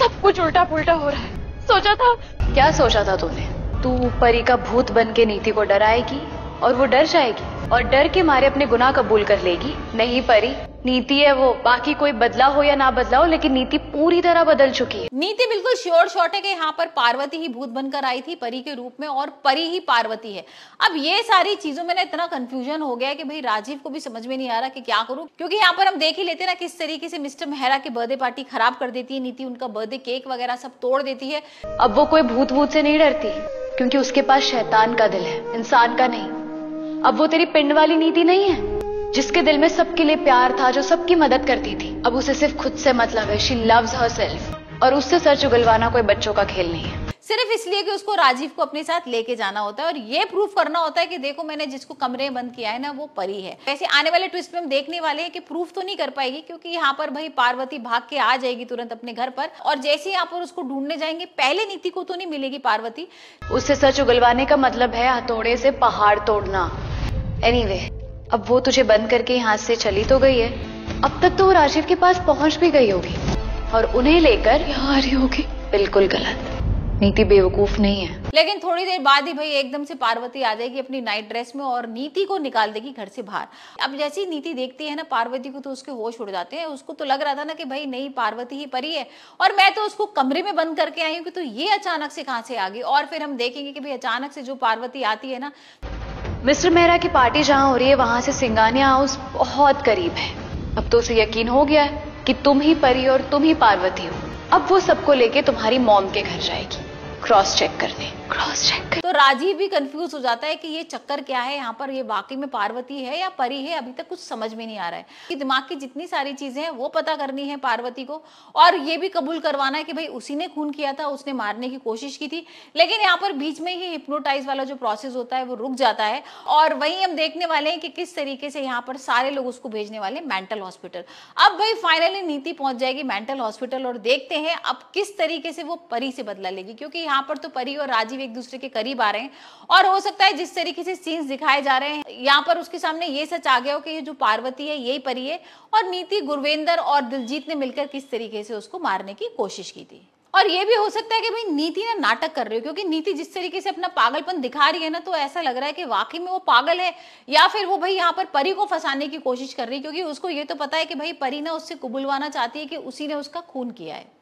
सब कुछ उल्टा पुल्टा हो रहा है। सोचा था। क्या सोचा था तूने? तू परी का भूत बन के नीति को डराएगी और वो डर जाएगी और डर के मारे अपने गुनाह कबूल कर लेगी। नहीं परी, नीति है वो, बाकी कोई बदला हो या ना बदला हो, लेकिन नीति पूरी तरह बदल चुकी है। नीति बिल्कुल श्योर शॉट है कि यहाँ पर पार्वती ही भूत बनकर आई थी परी के रूप में और परी ही पार्वती है। अब ये सारी चीजों में ना इतना कंफ्यूजन हो गया है कि भाई राजीव को भी समझ में नहीं आ रहा कि क्या करूं, क्योंकि यहाँ पर हम देख ही लेते ना किस तरीके से मिस्टर मेहरा की बर्थडे पार्टी खराब कर देती है नीति, उनका बर्थडे केक वगैरह सब तोड़ देती है। अब वो कोई भूत भूत से नहीं डरती, क्योंकि उसके पास शैतान का दिल है, इंसान का नहीं। अब वो तेरी पिंड वाली नीति नहीं है जिसके दिल में सबके लिए प्यार था, जो सबकी मदद करती थी। अब उसे सिर्फ खुद से मतलब है। शी लव्स हरसेल्फ और उससे सर चुगलवाना कोई बच्चों का खेल नहीं है। सिर्फ इसलिए कि उसको राजीव को अपने साथ लेके जाना होता है और ये प्रूफ करना होता है कि देखो मैंने जिसको कमरे में बंद किया है ना वो परी है। वैसे आने वाले ट्विस्ट में हम देखने वाले हैं कि प्रूफ तो नहीं कर पाएगी, क्योंकि यहाँ पर भाई पार्वती भाग के आ जाएगी तुरंत अपने घर पर और जैसे यहाँ पर उसको ढूंढने जाएंगे पहले नीति को तो नहीं मिलेगी पार्वती। उससे सर चुगलवाने का मतलब है हथौड़े से पहाड़ तोड़ना। एनीवे, अब वो तुझे बंद करके यहाँ से चली तो गई है, अब तक तो वो राजीव के पास पहुंच भी गई होगी और उन्हें लेकर यहाँ आ रही होगी। बिल्कुल गलत, नीति बेवकूफ नहीं है। लेकिन थोड़ी देर बाद ही भाई एकदम से पार्वती आ जाएगी अपनी नाइट ड्रेस में और नीति को निकाल देगी घर से बाहर। अब जैसे ही नीति देखती है ना पार्वती को तो उसके होश उड़ जाते हैं। उसको तो लग रहा था ना कि भाई नहीं पार्वती ही परी है और मैं तो उसको कमरे में बंद करके आई हूँ कि तो ये अचानक से कहाँ से आ गई। और फिर हम देखेंगे कि भाई अचानक से जो पार्वती आती है ना, मिस्टर मेहरा की पार्टी जहां हो रही है वहां से सिंगानिया हाउस बहुत करीब है। अब तो उसे यकीन हो गया है कि तुम ही परी और तुम ही पार्वती हो। अब वो सबको लेके तुम्हारी मॉम के घर जाएगी क्रॉस चेक करने। तो राजीव भी कंफ्यूज हो जाता है कि ये चक्कर क्या है यहाँ पर, ये वाकई में पार्वती है या परी है, अभी तक कुछ समझ में नहीं आ रहा है। कि दिमाग की जितनी सारी चीजें हैं वो पता करनी है पार्वती को और ये भी कबूल करवाना है कि भाई उसी ने खून किया था, उसने मारने की कोशिश की थी। लेकिन यहाँ पर बीच में ही हिप्नोटाइज वाला जो प्रोसेस होता है वो रुक जाता है और वही हम देखने वाले हैं कि किस तरीके से यहाँ पर सारे लोग उसको भेजने वाले मेंटल हॉस्पिटल। अब भाई फाइनली नीति पहुंच जाएगी मेंटल हॉस्पिटल और देखते हैं अब किस तरीके से वो परी से बदला लेगी, क्योंकि यहाँ पर तो परी और राजीव एक दूसरे के करीब आ रहे हैं और हो सकता है जिस तरीके से सीन्स दिखाए जा रहे हैं यहाँ पर उसके सामने ये सच आ गया हो कि ये जो पार्वती है यही परी है और नीति, गुरविंदर और दिलजीत ने मिलकर किस तरीके से उसको मारने की कोशिश की थी। और ये भी हो सकता है कि भाई नीति ना नाटक कर रही हो, क्योंकि नीति जिस तरीके से अपना पागलपन दिखा रही है ना तो ऐसा लग रहा है कि वाकई में वो पागल है या फिर वो भाई यहाँ पर परी को फंसाने की कोशिश कर रही है, क्योंकि उसको ये तो पता है कि भाई परी ना उससे कुबुलवाना चाहती है कि उसी ने उसका खून किया है।